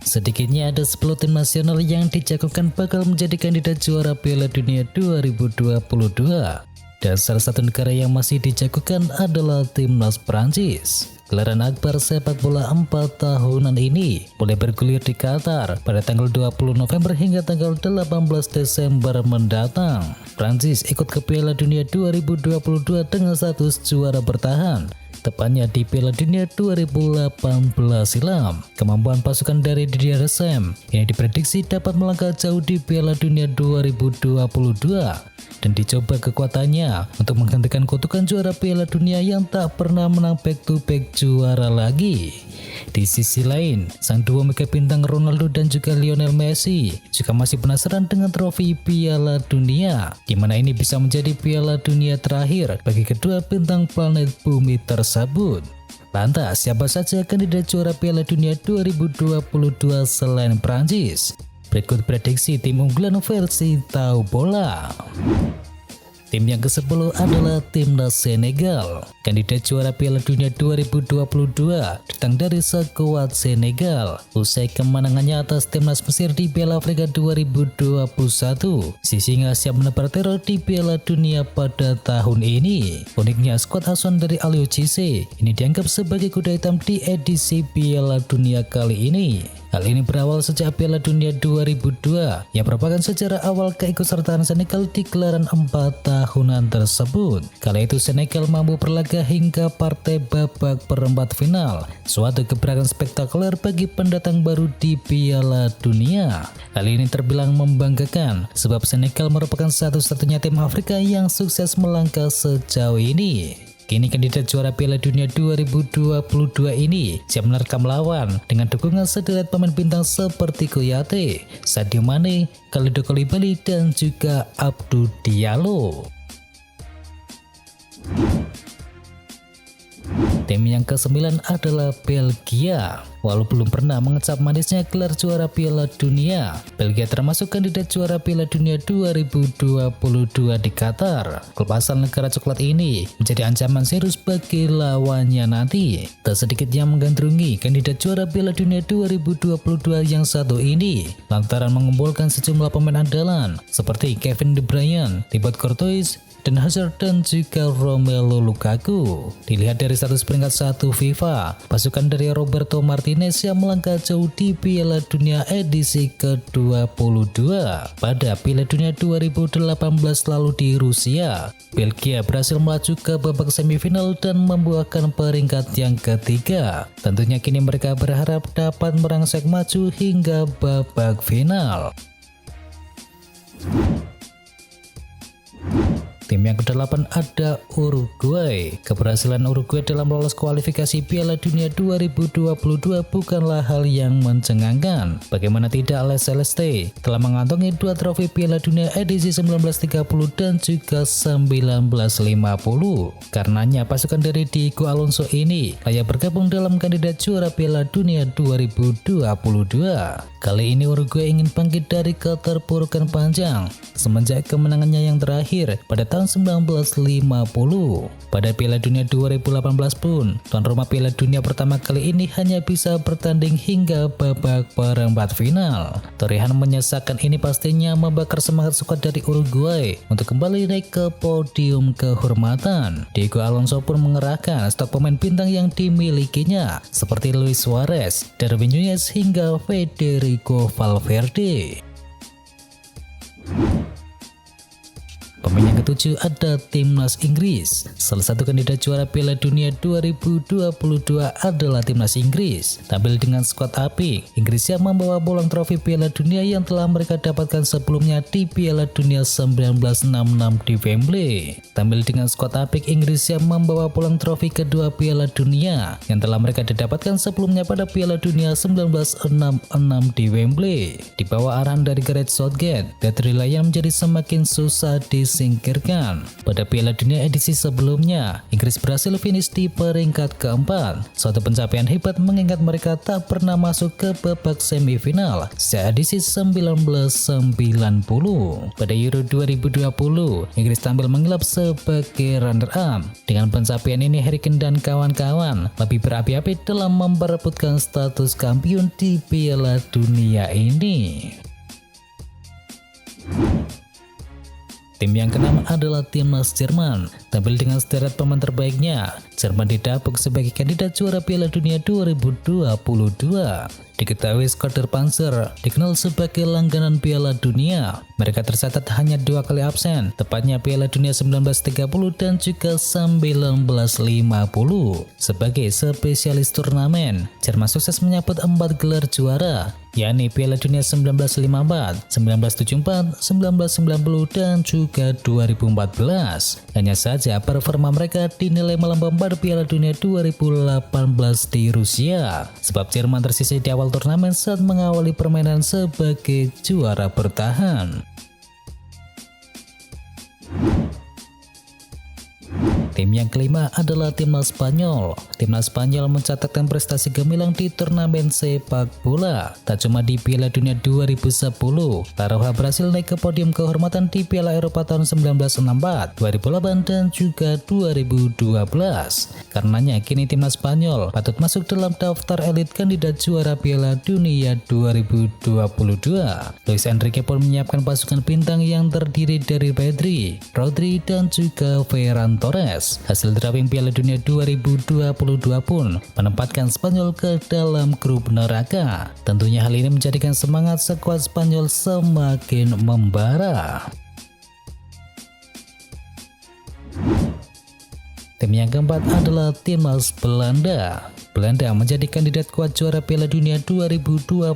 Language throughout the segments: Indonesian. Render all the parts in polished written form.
sedikitnya ada 10 tim nasional yang dijagokan bakal menjadi kandidat juara Piala Dunia 2022. Dan salah satu negara yang masih dijagokan adalah timnas Prancis. Gelaran akbar sepak bola 4 tahunan ini mulai bergulir di Qatar pada tanggal 20 November hingga tanggal 18 Desember mendatang. Prancis ikut ke Piala Dunia 2022 dengan status juara bertahan, tepatnya di Piala Dunia 2018 silam. Kemampuan pasukan dari Didier Deschamps ini diprediksi dapat melangkah jauh di Piala Dunia 2022 dan dicoba kekuatannya untuk menggantikan kutukan juara Piala Dunia yang tak pernah menang back-to-back juara lagi. Di sisi lain, sang duo mega bintang Ronaldo dan juga Lionel Messi juga masih penasaran dengan trofi Piala Dunia, di mana ini bisa menjadi Piala Dunia terakhir bagi kedua bintang planet bumi tersebut. Lantas, siapa saja kandidat juara Piala Dunia 2022 selain Prancis? Berikut prediksi tim unggulan versi Tahu Bola. Tim yang ke-10 adalah timnas Senegal. Kandidat juara Piala Dunia 2022 datang dari skuad Senegal. Usai kemenangannya atas timnas Mesir di Piala Afrika 2021, si singa siap menebar teror di Piala Dunia pada tahun ini. Uniknya, skuad asuhan dari Aliou Cisse ini dianggap sebagai kuda hitam di edisi Piala Dunia kali ini. Hal ini berawal sejak Piala Dunia 2002 yang merupakan sejarah awal keikutsertaan Senegal di gelaran 4 tahunan tersebut. Kala itu Senegal mampu berlaga hingga partai babak perempat final, suatu gebrakan spektakuler bagi pendatang baru di Piala Dunia. Hal ini terbilang membanggakan sebab Senegal merupakan satu-satunya tim Afrika yang sukses melangkah sejauh ini. Kini kandidat juara Piala Dunia 2022 ini siap menerkam lawan dengan dukungan sederet pemain bintang seperti Kouyate, Sadio Mane, Kalidou Koulibaly, dan juga Abdou Diallo. Tim yang ke-9 adalah Belgia. Walau belum pernah mengecap manisnya gelar juara Piala Dunia, Belgia termasuk kandidat juara Piala Dunia 2022 di Qatar. Klub asal negara coklat ini menjadi ancaman serius bagi lawannya nanti. Tak sedikit yang menggandrungi kandidat juara Piala Dunia 2022 yang satu ini, lantaran mengumpulkan sejumlah pemain andalan seperti Kevin De Bruyne, Thibaut Courtois, dan Hazard dan juga Romelu Lukaku. Dilihat dari status peringkat 1 FIFA, pasukan dari Roberto Martinez yang melangkah jauh di Piala Dunia edisi ke-22. Pada Piala Dunia 2018 lalu di Rusia, Belgia berhasil melaju ke babak semifinal dan membuahkan peringkat yang ketiga. Tentunya kini mereka berharap dapat merangsek maju hingga babak final. Tim yang ke-8 ada Uruguay. Keberhasilan Uruguay dalam lolos kualifikasi Piala Dunia 2022 bukanlah hal yang mencengangkan. Bagaimana tidak, Les Celeste telah mengantongi 2 trofi Piala Dunia edisi 1930 dan juga 1950. Karenanya pasukan dari Diego Alonso ini layak bergabung dalam kandidat juara Piala Dunia 2022. Kali ini Uruguay ingin bangkit dari keterpurukan panjang semenjak kemenangannya yang terakhir pada tahun 1950. Pada Piala Dunia 2018 pun, tuan rumah Piala Dunia pertama kali ini hanya bisa bertanding hingga babak perempat final. Torihan menyesakan ini pastinya membakar semangat skuad dari Uruguay untuk kembali naik ke podium kehormatan. Diego Alonso pun mengerahkan stok pemain bintang yang dimilikinya seperti Luis Suarez, Darwin Núñez hingga Federico Valverde. Pemain yang ke-7 ada timnas Inggris. Salah satu kandidat juara Piala Dunia 2022 adalah timnas Inggris. Tampil dengan skuad apik, Inggris siap membawa bolang trofi Piala Dunia yang telah mereka dapatkan sebelumnya di Piala Dunia 1966 di Wembley. Tampil dengan skuad apik, Inggris siap membawa bolang trofi kedua Piala Dunia yang telah mereka dapatkan sebelumnya pada Piala Dunia 1966 di Wembley. Di bawah arahan dari Gareth Southgate, Deadly Lion menjadi semakin susah disingkirkan. mengejutkan. Pada Piala Dunia edisi sebelumnya, Inggris berhasil finish di peringkat keempat. Suatu pencapaian hebat mengingat mereka tak pernah masuk ke babak semifinal sejak edisi 1990. Pada Euro 2020, Inggris tampil mengilap sebagai runner-up. Dengan pencapaian ini, Harry Kane dan kawan-kawan lebih berapi-api dalam memperebutkan status kampiun di Piala Dunia ini. Tim yang keenam adalah timnas Jerman. Tampil dengan sederet pemain terbaiknya, Jerman didapuk sebagai kandidat juara Piala Dunia 2022. Diketahui skuad Der Panzer dikenal sebagai langganan Piala Dunia. Mereka tercatat hanya 2 kali absen, tepatnya Piala Dunia 1930 dan juga 1950. Sebagai spesialis turnamen, Jerman sukses menyabet 4 gelar juara, yakni Piala Dunia 1954, 1974, 1990, dan juga 2014. Hanya saja performa mereka dinilai melambung pada Piala Dunia 2018 di Rusia, sebab Jerman tersisa di awal turnamen saat mengawali permainan sebagai juara bertahan. Tim yang kelima adalah timnas Spanyol. Timnas Spanyol mencatatkan prestasi gemilang di turnamen sepak bola. Tak cuma di Piala Dunia 2010, La Roja berhasil naik ke podium kehormatan di Piala Eropa tahun 1964, 2008, dan juga 2012. Karenanya kini timnas Spanyol patut masuk dalam daftar elit kandidat juara Piala Dunia 2022. Luis Enrique pun menyiapkan pasukan bintang yang terdiri dari Pedri, Rodri, dan juga Ferran Torres. Hasil drawing Piala Dunia 2022 pun menempatkan Spanyol ke dalam grup neraka. Tentunya hal ini menjadikan semangat skuad Spanyol semakin membara. Tim yang keempat adalah timnas Belanda. Belanda menjadi kandidat kuat juara Piala Dunia 2022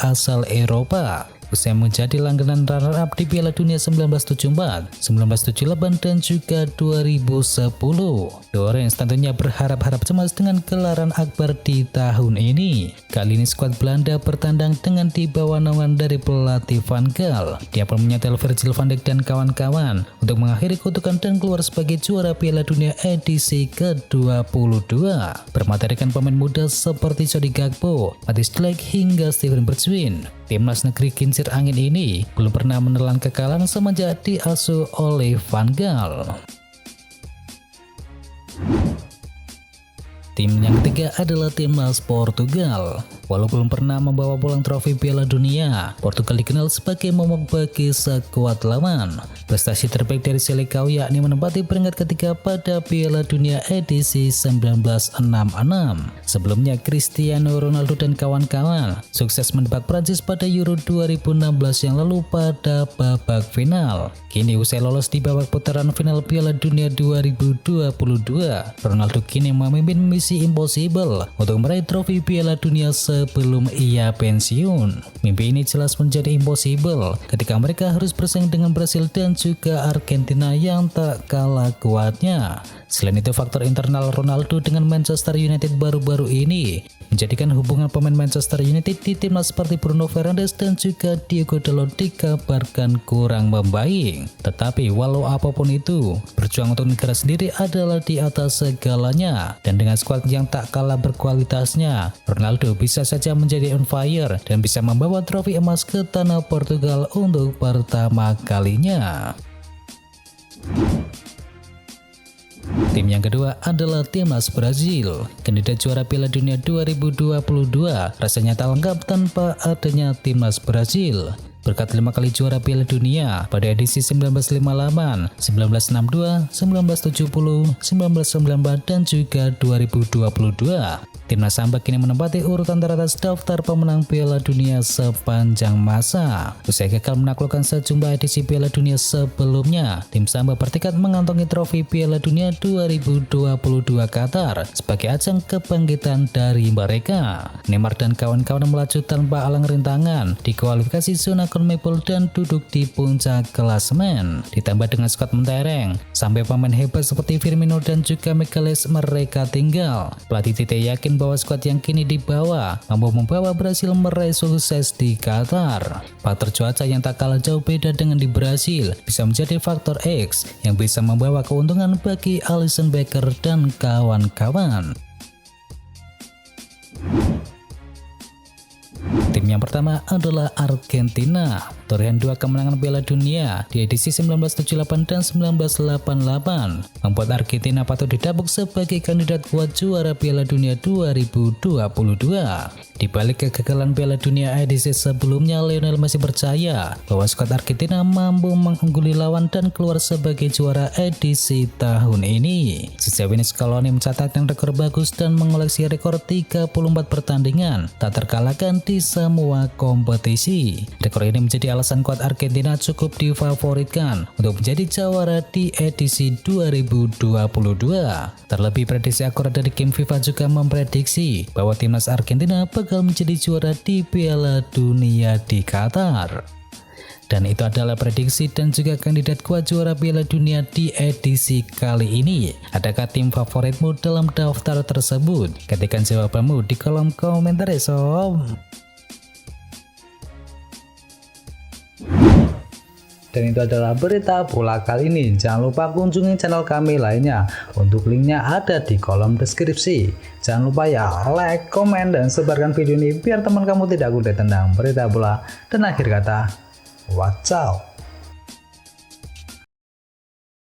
asal Eropa. Usai menjadi langganan runner-up di Piala Dunia 1974, 1978, dan juga 2010. Lorenz tentunya berharap-harap cemas dengan gelaran akbar di tahun ini. Kali ini skuad Belanda bertandang dengan di bawah naungan dari pelatih Van Gaal. Dia pun menyetel Virgil van Dijk dan kawan-kawan untuk mengakhiri kutukan dan keluar sebagai juara Piala Dunia edisi ke-22. Bermaterikan pemain muda seperti Cody Gakpo, Matthijs de Ligt, hingga Steven Bergwijn. Timnas negeri kincir angin ini belum pernah menelan kekalahan semenjak diasuh oleh Van Gaal. Tim yang ketiga adalah timnas Portugal. Walau belum pernah membawa pulang trofi Piala Dunia, Portugal dikenal sebagai momok bagi sekuat lawan. Prestasi terbaik dari Selecao yakni menempati peringkat ketiga pada Piala Dunia edisi 1966. Sebelumnya Cristiano Ronaldo dan kawan-kawan sukses menebak Prancis pada Euro 2016 yang lalu pada babak final. Kini usai lolos di babak putaran final Piala Dunia 2022, Ronaldo kini memimpin misi impossible untuk meraih trofi Piala Dunia sebelum ia pensiun. Mimpi ini jelas menjadi impossible ketika mereka harus bersaing dengan Brasil dan juga Argentina yang tak kalah kuatnya. Selain itu, faktor internal Ronaldo dengan Manchester United baru-baru ini menjadikan hubungan pemain Manchester United di timnas seperti Bruno Fernandes dan juga Diogo Dalot dikabarkan kurang membaik. Tetapi walau apapun itu, berjuang untuk negara sendiri adalah di atas segalanya, dan dengan skuad yang tak kalah berkualitasnya, Ronaldo bisa saja menjadi on fire dan bisa membawa trofi emas ke tanah Portugal untuk pertama kalinya. Tim yang kedua adalah timnas Brazil. Kandidat juara Piala Dunia 2022 rasanya tak lengkap tanpa adanya timnas Brazil. Berkat 5 kali juara Piala Dunia pada edisi 1958, 1962, 1970, 1994, dan juga 2022. Timnas Samba kini menempati urutan teratas daftar pemenang Piala Dunia sepanjang masa. Usai gagal menaklukkan sejumlah edisi Piala Dunia sebelumnya, tim Samba bertekad mengantongi trofi Piala Dunia 2022 Qatar sebagai ajang kebangkitan dari mereka. Neymar dan kawan-kawan melaju tanpa alang rintangan di kualifikasi zona CONMEBOL dan duduk di puncak klasemen. Ditambah dengan skuad mentereng, sampai pemain hebat seperti Firmino dan juga Magalhaes mereka tinggal. Pelatih Tite yakin bahwa skuad yang kini dibawa mampu membawa Brasil meraih sukses di Qatar. Faktor cuaca yang tak kalah jauh beda dengan di Brasil bisa menjadi faktor X yang bisa membawa keuntungan bagi Alisson Becker dan kawan-kawan. Tim yang pertama adalah Argentina. Torehan 2 kemenangan Piala Dunia di edisi 1978 dan 1988 membuat Argentina patut didapuk sebagai kandidat kuat juara Piala Dunia 2022. Di balik kegagalan Piala Dunia edisi sebelumnya, Lionel Messi percaya bahwa skuad Argentina mampu mengungguli lawan dan keluar sebagai juara edisi tahun ini. Sejauh ini Scaloni mencatatkan rekor bagus dan mengoleksi rekor 34 pertandingan tak terkalahkan di semua kompetisi. Rekor ini menjadi alasan kuat Argentina cukup difavoritkan untuk menjadi juara di edisi 2022. Terlebih prediksi akurat dari Game FIFA juga memprediksi bahwa timnas Argentina bakal menjadi juara di Piala Dunia di Qatar. Dan itu adalah prediksi dan juga kandidat kuat juara Piala Dunia di edisi kali ini. Adakah tim favoritmu dalam daftar tersebut? Ketikkan jawabanmu di kolom komentar ya sob. Dan itu adalah berita bola kali ini. Jangan lupa kunjungi channel kami lainnya. Untuk linknya ada di kolom deskripsi. Jangan lupa ya like, komen, dan sebarkan video ini biar teman kamu tidak kudet tentang berita bola. Dan akhir kata, wacau.